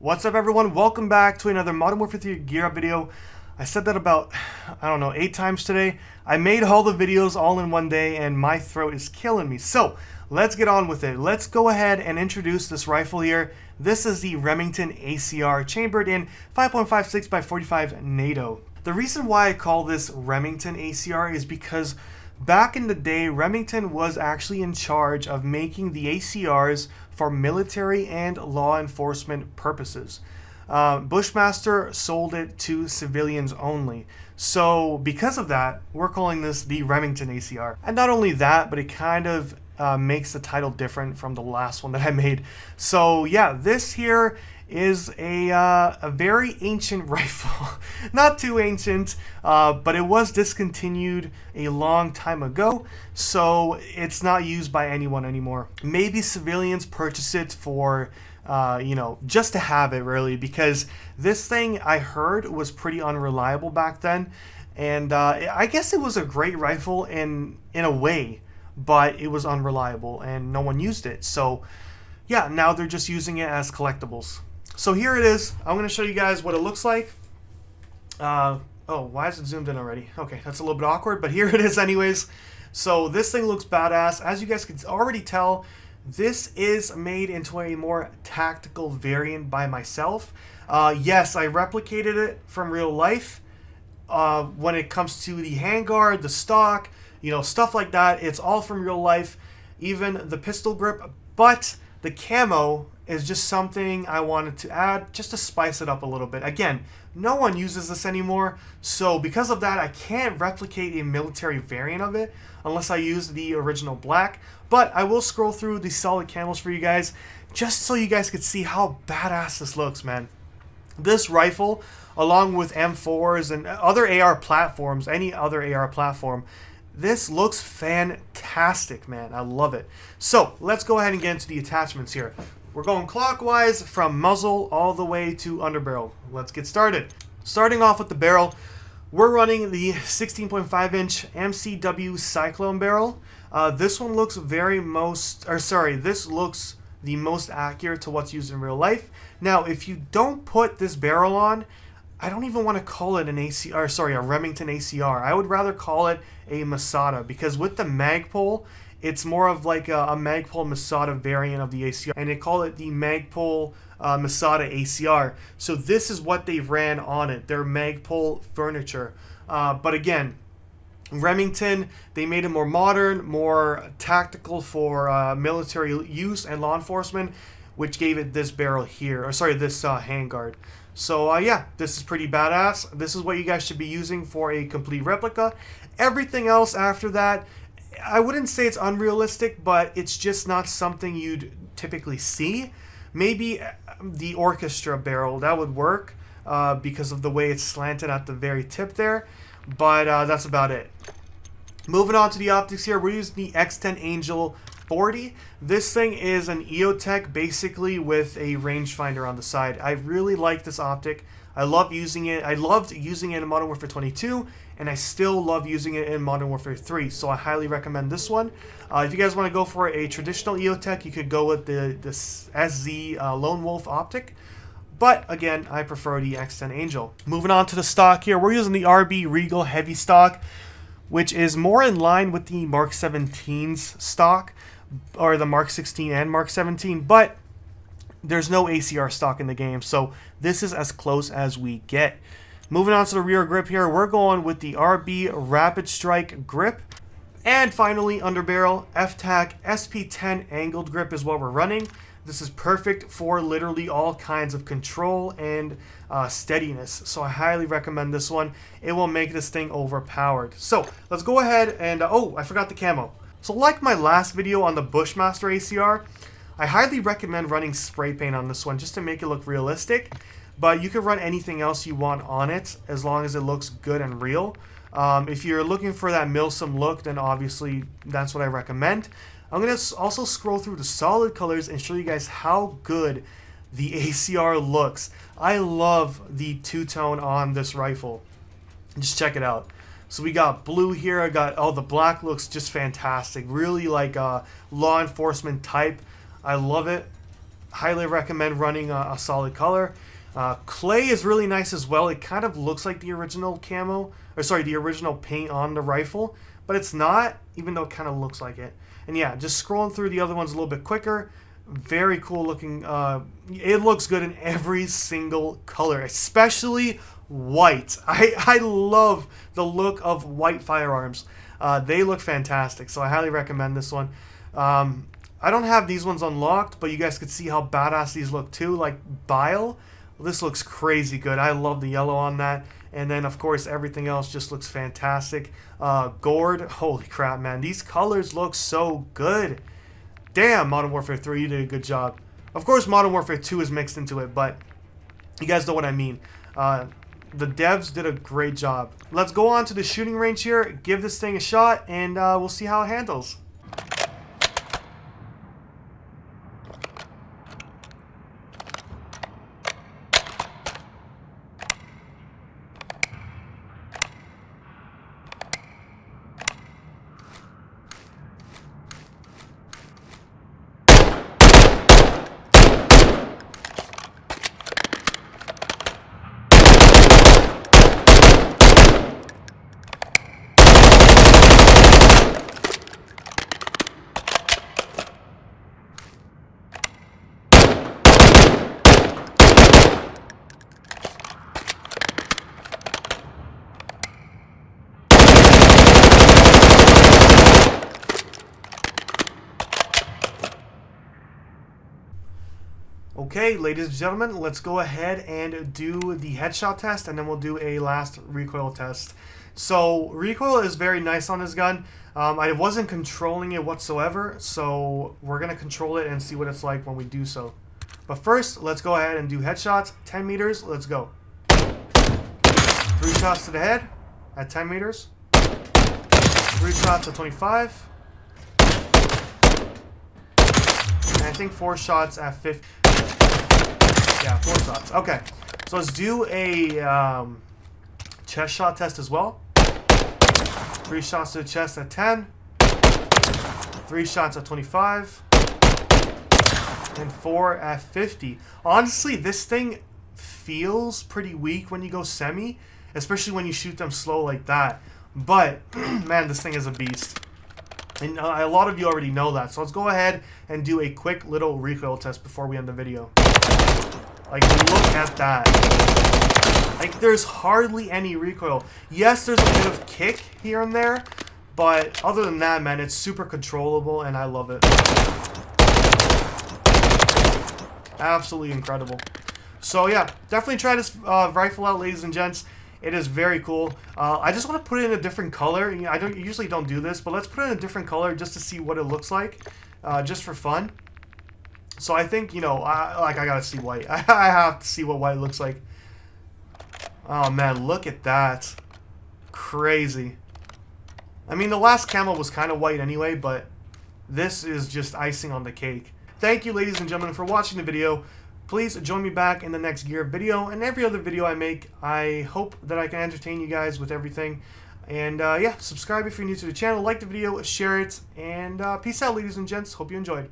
What's up, everyone? Welcome back to another Modern Warfare 3 Gear Up video. I said that about, I don't know, 8 times today. I made all the videos all in one day and my throat is killing me. So let's get on with it. Let's go ahead and introduce this rifle here. This is the Remington ACR, chambered in 5.56 by 45 NATO. The reason why I call this Remington ACR is because back in the day, Remington was actually in charge of making the ACRs for military and law enforcement purposes. Bushmaster sold it to civilians only. So because of that, we're calling this the Remington ACR. And not only that, but it kind of makes the title different from the last one that I made. So yeah, this here is a very ancient rifle. Not too ancient, but it was discontinued a long time ago, so it's not used by anyone anymore. Maybe civilians purchase it for just to have it, really, because this thing, I heard, was pretty unreliable back then. And I guess it was a great rifle in a way, but it was unreliable and no one used it. So yeah, now they're just using it as collectibles. So here it is. I'm going to show you guys what it looks like. Oh, why is it zoomed in already? Okay, that's a little bit awkward, but here it is anyways. So this thing looks badass. As you guys can already tell, this is made into a more tactical variant by myself. Yes, I replicated it from real life. When it comes to the handguard, the stock, stuff like that, it's all from real life. Even the pistol grip, but the camo is just something I wanted to add just to spice it up a little bit. Again, no one uses this anymore, so because of that, I can't replicate a military variant of it unless I use the original black. But I will scroll through the solid camos for you guys, just so you guys could see how badass this looks, man. This rifle, along with M4s and other AR platforms, any other AR platform, this looks fantastic, man. I love it. So let's go ahead and get into the attachments here. We're going clockwise from muzzle all the way to underbarrel. Let's get started. Starting off with the barrel, we're running the 16.5-inch MCW Cyclone barrel. This one looks this looks the most accurate to what's used in real life. Now, if you don't put this barrel on, I don't even want to call it a Remington ACR. I would rather call it a Masada, because with the Magpul, it's more of like a Magpul Masada variant of the ACR, and they call it the Magpul Masada ACR. So this is what they ran on it, their Magpul furniture. But again, Remington, they made it more modern, more tactical for military use and law enforcement, which gave it this barrel here, this handguard. So yeah, this is pretty badass. This is what you guys should be using for a complete replica. Everything else after that, I wouldn't say it's unrealistic, but it's just not something you'd typically see. Maybe the orchestra barrel, that would work because of the way it's slanted at the very tip there, but that's about it. Moving on to the optics here, we're using the X10 Angel 40. This thing is an EOTech basically with a rangefinder on the side. I really like this optic. I love using it. I loved using it in Modern Warfare 22, and I still love using it in Modern Warfare 3, so I highly recommend this one. If you guys want to go for a traditional EOTech, you could go with the SZ Lone Wolf optic. But again, I prefer the X10 Angel. Moving on to the stock here, we're using the RB Regal Heavy stock, which is more in line with the Mark 17's stock, or the Mark 16 and Mark 17, but there's no ACR stock in the game, so this is as close as we get. Moving on to the rear grip here, we're going with the RB Rapid Strike grip. And finally, underbarrel, F-Tac SP10 angled grip is what we're running. This is perfect for literally all kinds of control and steadiness, so I highly recommend this one. It will make this thing overpowered. So let's go ahead and, oh, I forgot the camo. So like my last video on the Bushmaster ACR, I highly recommend running spray paint on this one just to make it look realistic, but you can run anything else you want on it as long as it looks good and real. If you're looking for that Milsim look, then obviously that's what I recommend. I'm going to also scroll through the solid colors and show you guys how good the ACR looks. I love the two-tone on this rifle. Just check it out. So we got blue here. I got, the black looks just fantastic. Really like law enforcement type. I love it. highly recommend running a solid color. Clay is really nice as well. It kind of looks like the original camo, or sorry, the original paint on the rifle, but it's not, even though it kind of looks like it. And yeah, just scrolling through the other ones a little bit quicker. Very cool looking. It looks good in every single color, especially white. I love the look of white firearms. They look fantastic, so I highly recommend this one. I don't have these ones unlocked, but you guys could see how badass these look too. Like Bile, this looks crazy good. I love the yellow on that. And then, of course, everything else just looks fantastic. Gourd, holy crap, man. These colors look so good. Damn, Modern Warfare 3, you did a good job. Of course, Modern Warfare 2 is mixed into it, but you guys know what I mean. The devs did a great job. Let's go on to the shooting range here, give this thing a shot, and we'll see how it handles. Okay, ladies and gentlemen, let's go ahead and do the headshot test, and then we'll do a last recoil test. So, recoil is very nice on this gun. I wasn't controlling it whatsoever, so we're going to control it and see what it's like when we do so. But first, let's go ahead and do headshots. 10 meters, let's go. 3 shots to the head at 10 meters. 3 shots at 25. And I think 4 shots at 50. Yeah, 4 shots. Okay, so let's do a chest shot test as well. 3 shots to the chest at 10. 3 shots at 25. And 4 at 50. Honestly, this thing feels pretty weak when you go semi, especially when you shoot them slow like that. But, man, this thing is a beast. And a lot of you already know that. So let's go ahead and do a quick little recoil test before we end the video. Like, look at that. Like, there's hardly any recoil. Yes, there's a bit of kick here and there, but other than that, man, it's super controllable, and I love it. Absolutely incredible. So, yeah, definitely try this rifle out, ladies and gents. It is very cool. I just want to put it in a different color. I usually don't do this, but let's put it in a different color just to see what it looks like, just for fun. So I think, you know, I gotta see white. I have to see what white looks like. Oh man, look at that. Crazy. I mean, the last camo was kind of white anyway, but this is just icing on the cake. Thank you, ladies and gentlemen, for watching the video. Please join me back in the next gear video and every other video I make. I hope that I can entertain you guys with everything. And yeah, subscribe if you're new to the channel, like the video, share it, and peace out, ladies and gents. Hope you enjoyed.